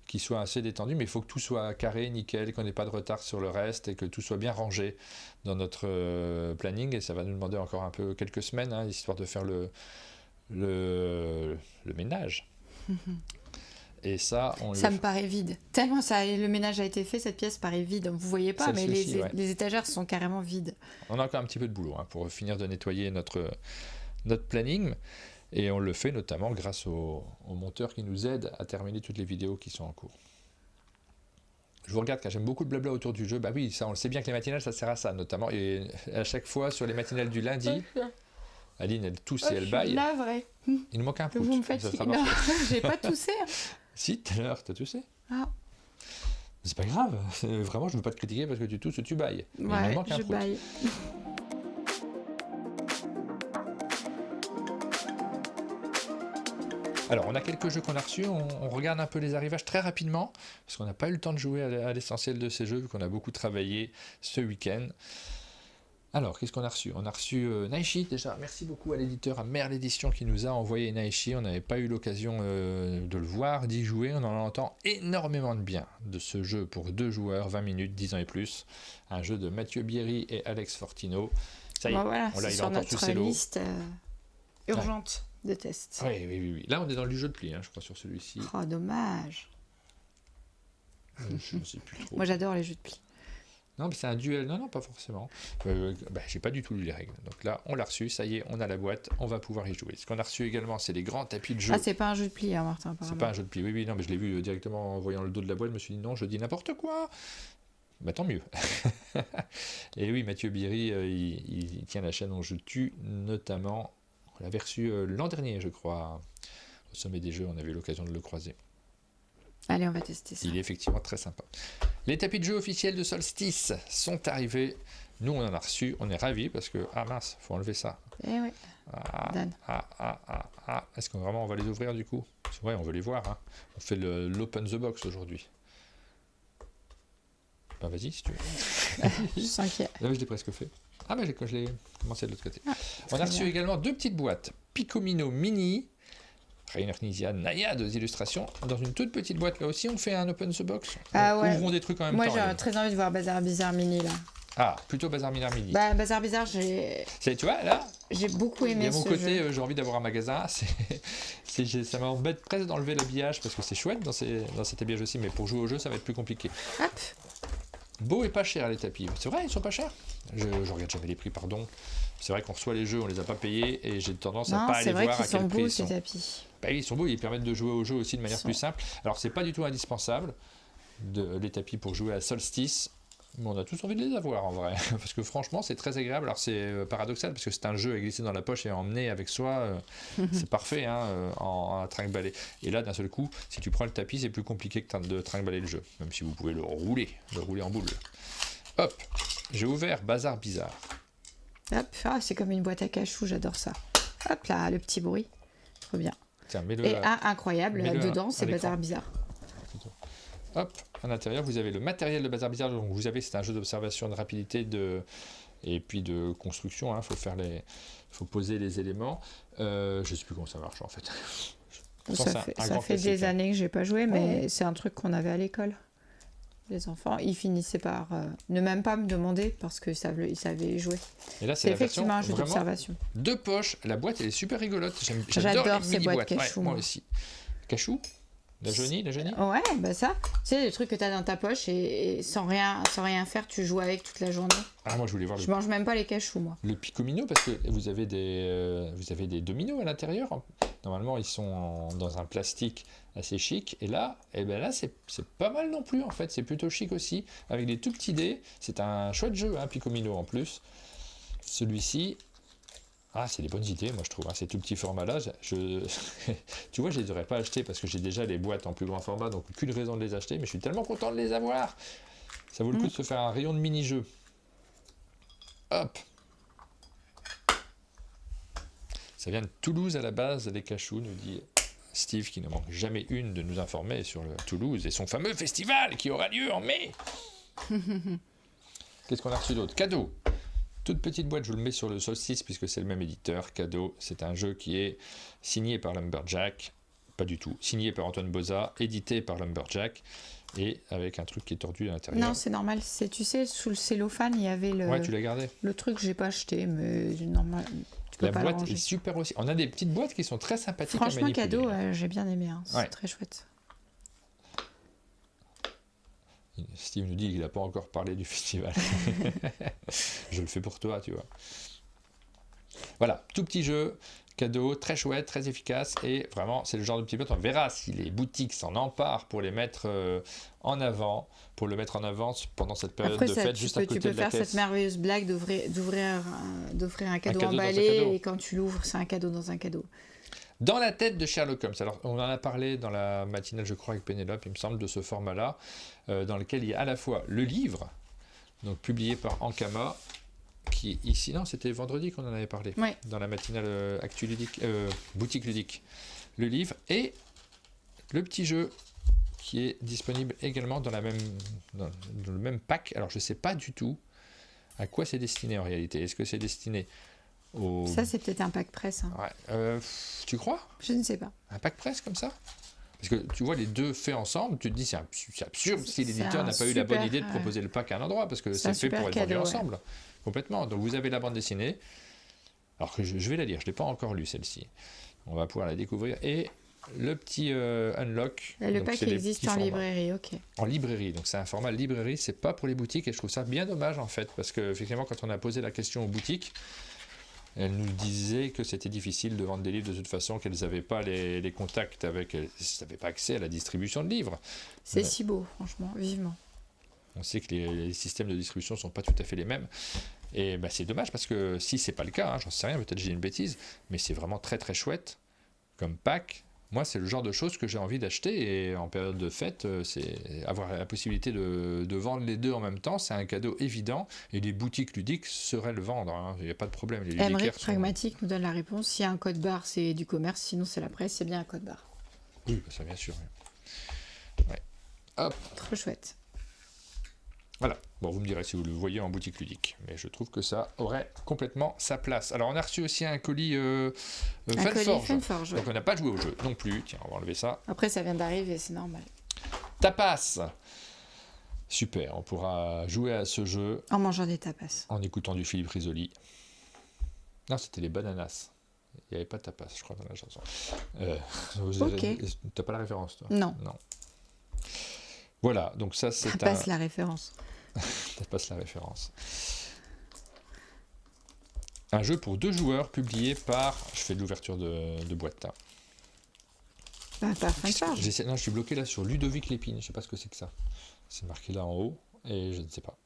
qui soit assez détendu, mais il faut que tout soit carré, nickel, qu'on n'ait pas de retard sur le reste, et que tout soit bien rangé dans notre planning, et ça va nous demander encore un peu quelques semaines, hein, histoire de faire le ménage. Et ça me paraît vide. Tellement le ménage a été fait, cette pièce paraît vide. Vous voyez pas, mais les étagères sont carrément vides. On a encore un petit peu de boulot pour finir de nettoyer notre planning. Et on le fait notamment grâce aux monteurs qui nous aident à terminer toutes les vidéos qui sont en cours. Je vous regarde car j'aime beaucoup le blabla autour du jeu. Bah oui, ça on le sait bien que les matinales ça sert à ça notamment. Et à chaque fois sur les matinales du lundi, Aline, elle tousse et elle baille. Là, vrai. Il nous manque un pouce. Vous me faites non, j'ai pas toussé. Si, tout à l'heure, t'as toussé. Ah. C'est pas grave. Vraiment, je veux pas te critiquer parce que tu tousses ou tu bailles. Mais il nous manque un pouce. Baille. Alors, on a quelques jeux qu'on a reçus. On regarde un peu les arrivages très rapidement parce qu'on n'a pas eu le temps de jouer à l'essentiel de ces jeux vu qu'on a beaucoup travaillé ce week-end. Alors, qu'est-ce qu'on a reçu ? On a reçu Naishi, déjà. Merci beaucoup à l'éditeur, à Merle Édition, qui nous a envoyé Naishi. On n'avait pas eu l'occasion de le voir, d'y jouer. On en entend énormément de bien de ce jeu pour 2 joueurs, 20 minutes, 10 ans et plus. Un jeu de Mathieu Bierry et Alex Fortino. Ça y est, voilà, on l'a, c'est il a sur encore tous notre ses lots. liste urgente. de test. Oui. Là, on est dans le jeu de pli, je crois, sur celui-ci. Oh, dommage. Je ne sais plus trop. Moi, j'adore les jeux de pli. Non, mais c'est un duel. Non, pas forcément. J'ai pas du tout lu les règles. Donc là, on l'a reçu. Ça y est, on a la boîte. On va pouvoir y jouer. Ce qu'on a reçu également, c'est les grands tapis de jeu. Ah, c'est pas un jeu de pli, Martin, apparemment. C'est pas un jeu de pli. Oui, non, mais je l'ai vu directement en voyant le dos de la boîte. Je me suis dit non, je dis n'importe quoi. Bah tant mieux. Et oui, Mathieu Biry, il tient la chaîne On Jeu Tue, notamment. On l'avait reçu l'an dernier, je crois. Au sommet des jeux, on avait eu l'occasion de le croiser. Allez, on va tester ça. Il est effectivement très sympa. Les tapis de jeu officiels de Solstice sont arrivés. Nous, on en a reçu. On est ravis parce que... Ah mince, faut enlever ça. Eh oui. Dan. Est-ce qu'on vraiment on va les ouvrir du coup? C'est vrai, on veut les voir. On fait l'open the box aujourd'hui. Ben vas-y si tu veux. Je sens qu'il y a... Là, je l'ai presque fait. Ah ben je l'ai commencé de l'autre côté. On a reçu bien. également 2 petites boîtes. Picomino Mini. Rainer Knizia, Naya, 2 illustrations. Dans une toute petite boîte, là aussi, on fait un open the box. Ah ouais. Ouvrons des trucs en même Moi, temps. j'ai très envie de voir Bazar Bizarre Mini, là. Ah, plutôt Bazar Miller Mini. Bah, Bazar Bizarre, j'ai Tu vois, là, beaucoup il y aimé a mon ce côté, jeu. j'ai envie d'avoir un magasin. Ça m'embête presque d'enlever l'habillage parce que c'est chouette dans cet habillage aussi, mais pour jouer au jeu, ça va être plus compliqué. Hop. Beau et pas cher, les tapis. C'est vrai, ils sont pas chers. Je regarde jamais les prix, pardon. C'est vrai qu'on reçoit les jeux, on les a pas payés et j'ai tendance à Non, pas c'est aller vrai voir qu'ils à quel sont prix beaux, ils ces sont. tapis. Bah oui, ils sont beaux, ils permettent de jouer au jeu aussi de manière Ils sont- plus simple. Alors, c'est pas du tout indispensable, les tapis pour jouer à Solstice, mais on a tous envie de les avoir en vrai. Parce que franchement, c'est très agréable. Alors, c'est paradoxal parce que c'est un jeu à glisser dans la poche et à emmener avec soi. C'est parfait à trinque-baller. Et là, d'un seul coup, si tu prends le tapis, c'est plus compliqué que de trinque-baller le jeu. Même si vous pouvez le rouler en boule. Hop, j'ai ouvert Bazar Bizarre. Hop. Ah, c'est comme une boîte à cachou, j'adore ça. Hop là, le petit bruit. Trop bien. Tiens, mets-le Et incroyable, mets-le dedans, à c'est l'écran. Bazar Bizarre. Hop, à l'intérieur, vous avez le matériel de Bazar Bizarre. Donc, vous avez, c'est un jeu d'observation, de rapidité, et puis de construction. Faut poser les éléments. Je sais plus comment ça marche en fait. Ça fait des années que j'ai pas joué, mais c'est un truc qu'on avait à l'école. Les enfants, ils finissaient par ne même pas me demander parce qu'ils savaient y jouer. Et là, C'est la version effectivement un jeu vraiment d'observation. 2 poches. La boîte, elle est super rigolote. J'adore les ces boîtes mini-boîtes. cachou, moi moi. aussi. Cachou? La jaunie? Ouais, bah ça, c'est des trucs que t'as dans ta poche et sans rien faire, tu joues avec toute la journée. Ah, moi, je voulais voir Je mange même pas les cachous, moi. le picomino parce que vous avez des dominos à l'intérieur. Normalement, ils sont dans un plastique assez chic. Et là, c'est pas mal non plus en fait. C'est plutôt chic aussi avec des tout petits dés. C'est un chouette jeu, picomino en plus. Celui-ci. Ah, c'est des bonnes idées, moi je trouve. Ces tout petits formats-là, tu vois, je les aurais pas achetés parce que j'ai déjà les boîtes en plus grand format, donc aucune raison de les acheter. Mais je suis tellement content de les avoir. Ça vaut le coup de se faire un rayon de mini-jeux. Hop. Ça vient de Toulouse à la base, les cachous, nous dit Steve, qui ne manque jamais une de nous informer sur le Toulouse et son fameux festival qui aura lieu en mai. Qu'est-ce qu'on a reçu d'autre? Cadeau. Toute petite boîte, je vous le mets sur le Solstice puisque c'est le même éditeur. Cadeau, c'est un jeu qui est signé par Lumberjack. Pas du tout. Signé par Antoine Boza, édité par Lumberjack et avec un truc qui est tordu à l'intérieur. Non, c'est normal. Tu sais, sous le cellophane, il y avait Ouais, tu l'as gardé. le truc que j'ai pas acheté, mais normal. Tu peux La pas le boîte ranger. est super aussi. On a des petites boîtes qui sont très sympathiques Franchement, à manipuler. cadeau, j'ai bien aimé. C'est Ouais. très chouette. Steve nous dit qu'il n'a pas encore parlé du festival. Je le fais pour toi, tu vois. Voilà, tout petit jeu, cadeau, très chouette, très efficace. Et vraiment, c'est le genre de petit boîte. On verra si les boutiques s'en emparent pour les mettre en avant, pendant cette période Après, de ça, fête, juste à tu côté peux de la faire caisse. cette merveilleuse blague d'ouvrir un cadeau cadeau dans un emballé cadeau. et quand tu l'ouvres, c'est un cadeau dans un cadeau. Dans la tête de Sherlock Holmes. Alors, on en a parlé dans la matinale, je crois, avec Pénélope, il me semble, de ce format-là, dans lequel il y a à la fois le livre, donc publié par Ankama, qui ici, non, c'était vendredi qu'on en avait parlé, Ouais. dans la matinale Actu Ludique, Boutique Ludique, le livre, et le petit jeu qui est disponible également dans le même pack. Alors, je ne sais pas du tout à quoi c'est destiné en réalité. Est-ce que c'est destiné au... Ça, c'est peut-être un pack presse. Ouais. Tu crois? Je ne sais pas. Un pack presse comme ça? Parce que tu vois les deux faits ensemble, tu te dis c'est absurde si l'éditeur n'a pas eu la bonne idée de proposer le pack à un endroit, parce que C'est un c'est fait pour super être vendu cadeau, ensemble. Complètement. Donc vous avez la bande dessinée. Alors que je vais la lire, je ne l'ai pas encore lue celle-ci. On va pouvoir la découvrir. Et le petit unlock. Là, le Donc, pack c'est les existe petits en formats. librairie, ok. En librairie, donc c'est un format librairie, c'est pas pour les boutiques et je trouve ça bien dommage en fait, parce que effectivement quand on a posé la question aux boutiques, elles nous disaient que c'était difficile de vendre des livres de toute façon, qu'elles n'avaient pas les contacts avec, elles n'avaient pas accès à la distribution de livres. C'est Ouais. si beau, franchement, vivement. On sait que les systèmes de distribution ne sont pas tout à fait les mêmes. Et c'est dommage parce que si c'est pas le cas, j'en sais rien, peut-être j'ai une bêtise, mais c'est vraiment très très chouette comme pack. Moi, c'est le genre de choses que j'ai envie d'acheter et en période de fête, c'est avoir la possibilité de vendre les deux en même temps, c'est un cadeau évident et les boutiques ludiques sauraient le vendre, il n'y a pas de problème. Les Emmerich ludicaires sont... Pragmatique nous donne la réponse. S'il y a un code barre, c'est du commerce, sinon c'est la presse, c'est bien un code barre. Oui, ça bien sûr. Ouais. Hop, Trop chouette. voilà. Bon, vous me direz si vous le voyez en boutique ludique, mais je trouve que ça aurait complètement sa place. Alors, on a reçu aussi un colis Un colis Funforge. Funforge, ouais. Donc, on n'a pas joué au jeu non plus. Tiens, on va enlever ça. Après, ça vient d'arriver, c'est normal. Tapas. Super, on pourra jouer à ce jeu En mangeant des tapas. en écoutant du Philippe Risoli. Non, c'était les bananas. Il n'y avait pas de tapas, je crois, dans la chanson. Ok. T'as pas la référence, toi? Non. Voilà, donc ça, c'est un... Tapas la référence. Tapas la référence. Un jeu pour 2 joueurs publié par... Je fais de l'ouverture de boîte. Hein. Pas Funforge. Non, je suis bloqué là sur Ludovic Lépine. Je sais pas ce que c'est que ça. C'est marqué là en haut et je ne sais pas.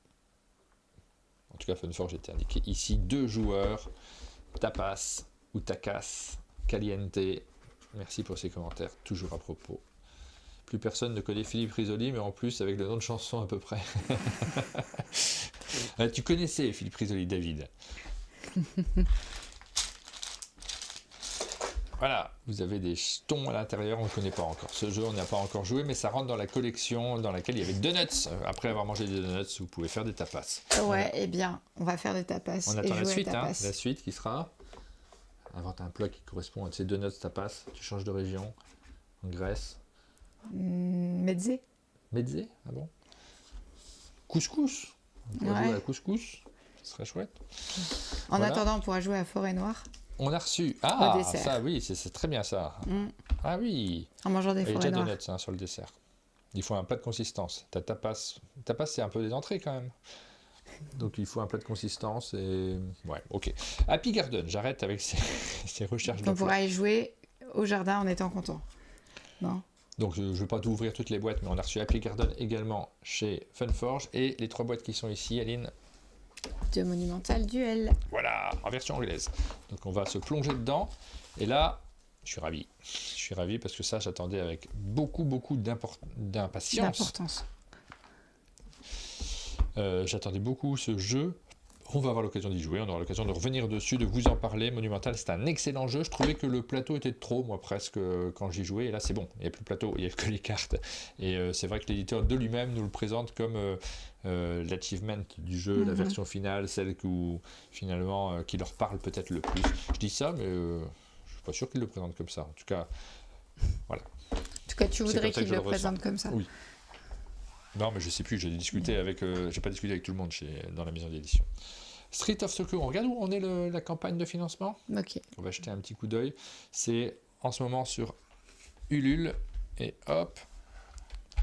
En tout cas, Funforge était indiqué ici. 2 joueurs. Tapas ou tacas. Caliente. Merci pour ces commentaires, toujours à propos. Plus personne ne connaît Philippe Risoli, mais en plus avec le nom de chanson à peu près. Tu connaissais Philippe Risoli, David. Voilà, vous avez des jetons à l'intérieur, on ne connaît pas encore. Ce jeu, on n'a pas encore joué, mais ça rentre dans la collection dans laquelle il y avait donuts. Après avoir mangé des donuts, vous pouvez faire des tapas. Ouais, Voilà. eh bien, on va faire des tapas. On et attend la jouer à suite, hein, tapas. la suite qui sera... Invente un plat qui correspond à ces donuts tapas. Tu changes de région, en Grèce. Mezze. Mezze, ah bon? Couscous. On pourrait Ouais. jouer à la couscous, ce serait chouette. En Voilà. attendant, on pourra jouer à Forêt Noire On a reçu... Ah, dessert. ça oui, c'est très bien ça. Mm. Ah oui, en mangeant des il y a forêts déjà noires. donuts sur le dessert. Il faut un plat de consistance. Ta tapas, c'est un peu des entrées quand même. Donc il faut un plat de consistance et... Ouais, ok. Happy Garden, j'arrête avec ces recherches On d'emploi. pourra y jouer au jardin en étant content. Non. Donc je ne vais pas tout ouvrir toutes les boîtes, mais on a reçu Happy Garden également chez Funforge. Et les 3 boîtes qui sont ici, Aline, De Monumental Duel. voilà, en version anglaise. Donc on va se plonger dedans. Et là, je suis ravi. Je suis ravi parce que ça, j'attendais avec beaucoup d'impatience. D'importance. J'attendais beaucoup ce jeu. On va avoir l'occasion d'y jouer, on aura l'occasion de revenir dessus, de vous en parler. Monumental, c'est un excellent jeu. Je trouvais que le plateau était trop, moi, presque, quand j'y jouais. Et là, c'est bon, il n'y a plus de plateau, il n'y a que les cartes. Et c'est vrai que l'éditeur de lui-même nous le présente comme l'achievement du jeu, la version finale, celle finalement, qui leur parle peut-être le plus. Je dis ça, mais je ne suis pas sûr qu'il le présente comme ça. En tout cas, voilà. En tout cas, tu C'est voudrais comme ça qu'il que je le le présente comme ça. Oui. Non, mais je sais plus, j'ai discuté avec... j'ai pas discuté avec tout le monde dans la maison d'édition. Street of Secours, on regarde où on est la campagne de financement. Ok. On va jeter un petit coup d'œil. C'est en ce moment sur Ulule. Et hop,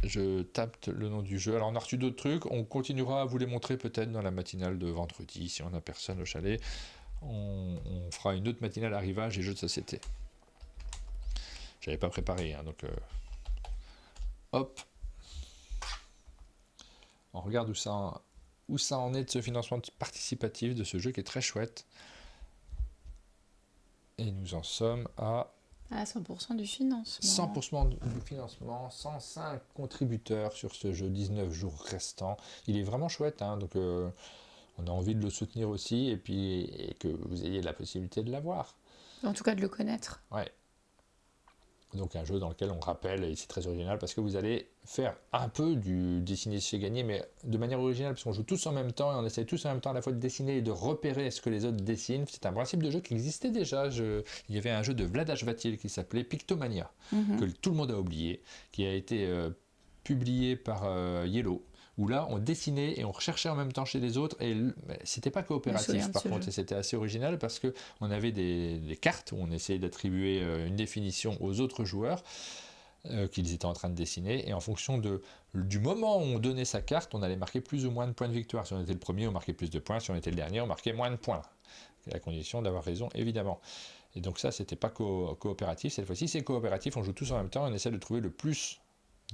je tape le nom du jeu. Alors on a reçu d'autres trucs. On continuera à vous les montrer peut-être dans la matinale de vendredi. Si on n'a personne au chalet, on fera une autre matinale arrivage et jeux de société. J'avais pas préparé, hein, donc... hop. On regarde où ça en est de ce financement participatif de ce jeu qui est très chouette. Et nous en sommes à Ah, 100% du financement. 100% du financement, 105 contributeurs sur ce jeu, 19 jours restants. Il est vraiment chouette, hein, donc on a envie de le soutenir aussi et que vous ayez la possibilité de l'avoir. En tout cas, de le connaître. Ouais. Donc un jeu dans lequel on rappelle, et c'est très original, parce que vous allez faire un peu du dessiner chez gagner, mais de manière originale, parce qu'on joue tous en même temps, et on essaie tous en même temps à la fois de dessiner et de repérer ce que les autres dessinent. C'est un principe de jeu qui existait déjà. Il y avait un jeu de Vlad Vatil qui s'appelait Pictomania, que tout le monde a oublié, qui a été publié par Yellow, où là, on dessinait et on recherchait en même temps chez les autres, et c'était pas Je me souviens coopératif de par ce contre, jeu. et c'était assez original parce qu'on avait des cartes où on essayait d'attribuer une définition aux autres joueurs qu'ils étaient en train de dessiner, et en fonction du moment où on donnait sa carte, on allait marquer plus ou moins de points de victoire. Si on était le premier, on marquait plus de points, si on était le dernier, on marquait moins de points. C'est la condition d'avoir raison, évidemment. Et donc ça, c'était pas coopératif. Cette fois-ci, c'est coopératif, on joue tous en même temps, on essaie de trouver le plus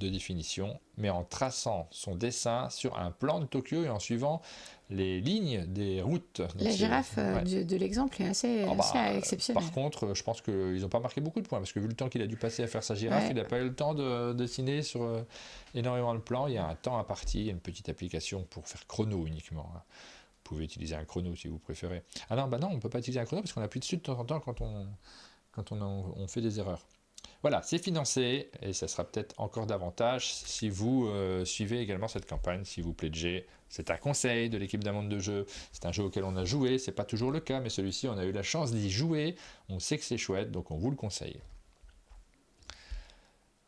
de définition, mais en traçant son dessin sur un plan de Tokyo et en suivant les lignes des routes. Donc La c'est- girafe ouais. de l'exemple est assez, Ah bah, assez exceptionnelle. Par contre, je pense qu'ils n'ont pas marqué beaucoup de points, parce que vu le temps qu'il a dû passer à faire sa girafe, Ouais. il n'a pas eu le temps de dessiner sur énormément de plans. Il y a un temps imparti, il y a une petite application pour faire chrono uniquement. Hein. Vous pouvez utiliser un chrono si vous préférez. Ah non, bah non, on ne peut pas utiliser un chrono parce qu'on appuie dessus de temps en temps quand on fait des erreurs. Voilà, c'est financé et ça sera peut-être encore davantage si vous suivez également cette campagne, si vous pledgez. C'est un conseil de l'équipe d'un monde de jeu. C'est un jeu auquel on a joué, c'est pas toujours le cas, mais celui-ci, on a eu la chance d'y jouer. On sait que c'est chouette, donc on vous le conseille.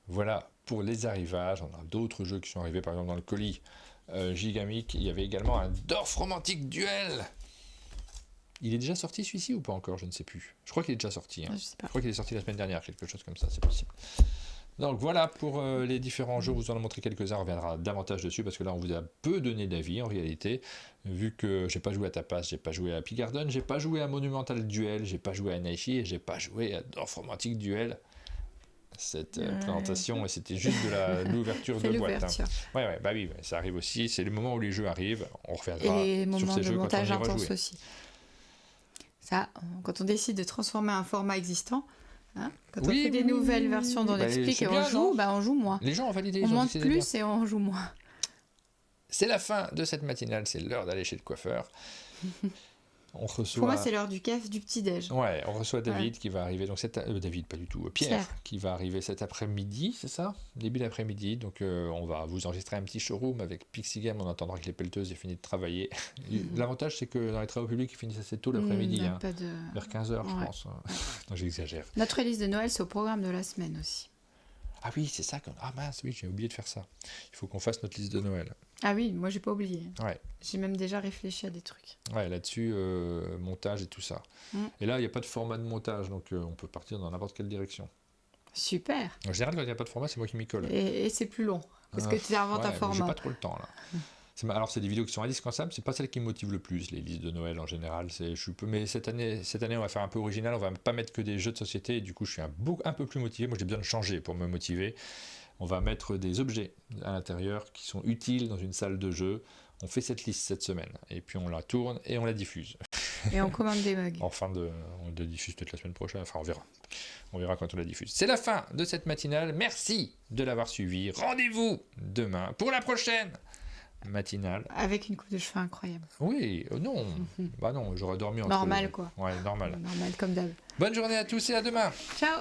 Voilà pour les arrivages. On a d'autres jeux qui sont arrivés, par exemple dans le colis Gigamic. Il y avait également un Dorf Romantic Duel. Il est déjà sorti celui-ci ou pas encore? Je ne sais plus. Je crois qu'il est déjà sorti. Hein. Je sais pas. Je crois qu'il est sorti la semaine dernière, quelque chose comme ça, c'est possible. Donc voilà pour les différents jeux, on vous en a montré quelques-uns, on reviendra davantage dessus parce que là on vous a peu donné d'avis en réalité, vu que j'ai pas joué à Tapas, j'ai pas joué à Happy Garden, j'ai pas joué à Monumental Duel, j'ai pas joué à Naishi et j'ai pas joué à Dorf Romantic Duel. Cette présentation, et c'était juste de l'ouverture C'est de boîte. Hein. l'ouverture. Ouais, bah oui, ça arrive aussi, c'est le moment où les jeux arrivent, on reviendra Et les sur moments ces de jeux quand on montage y aura intense joué. aussi. Ça, quand on décide de transformer un format existant, hein, quand on fait des nouvelles versions dont on Bah, explique c'est et on bien, joue, non bah on joue moins. Les gens ont validé, On ils ont dit monte que c'était bien. plus et on joue moins. C'est la fin de cette matinale, c'est l'heure d'aller chez le coiffeur. On reçoit... Pour moi, c'est l'heure du café, du petit-déj. Ouais, on reçoit David qui va arriver, donc David, pas du tout, Pierre qui va arriver cet après-midi, c'est ça? Début d'après-midi, donc on va vous enregistrer un petit showroom avec Pixie Game en attendant que les pelleteuses aient fini de travailler. L'avantage, c'est que dans les travaux publics, ils finissent assez tôt l'après-midi, hein, Pas de... vers 15h, je Ouais. pense. Non, j'exagère. Notre liste de Noël, c'est au programme de la semaine aussi. Ah oui, c'est ça. Ah mince, oui, j'ai oublié de faire ça. Il faut qu'on fasse notre liste de Noël. Ah oui, moi, j'ai pas oublié. Ouais. J'ai même déjà réfléchi à des trucs. Ouais, là-dessus, montage et tout ça. Et là, il n'y a pas de format de montage, donc on peut partir dans n'importe quelle direction. Super. En général, quand il n'y a pas de format, c'est moi qui m'y colle. Et c'est plus long, parce que tu inventes un J'ai format. pas trop le temps, là. Alors, c'est des vidéos qui sont indispensables, c'est pas celles qui me motivent le plus, les listes de Noël en général. Mais cette année, on va faire un peu original, on va pas mettre que des jeux de société, et du coup, je suis un peu plus motivé. Moi, j'ai besoin de changer pour me motiver. On va mettre des objets à l'intérieur qui sont utiles dans une salle de jeu. On fait cette liste cette semaine, et puis on la tourne et on la diffuse. Et on commande des mugs. On la diffuse peut-être la semaine prochaine, enfin on verra. On verra quand on la diffuse. C'est la fin de cette matinale, merci de l'avoir suivi. Rendez-vous demain pour la prochaine matinale. Avec une coupe de cheveux incroyable. Oui, non, bah non, j'aurais dormi entre Normal, quoi. Ouais, normal. Normal, comme d'hab. Bonne journée à tous et à demain. Ciao.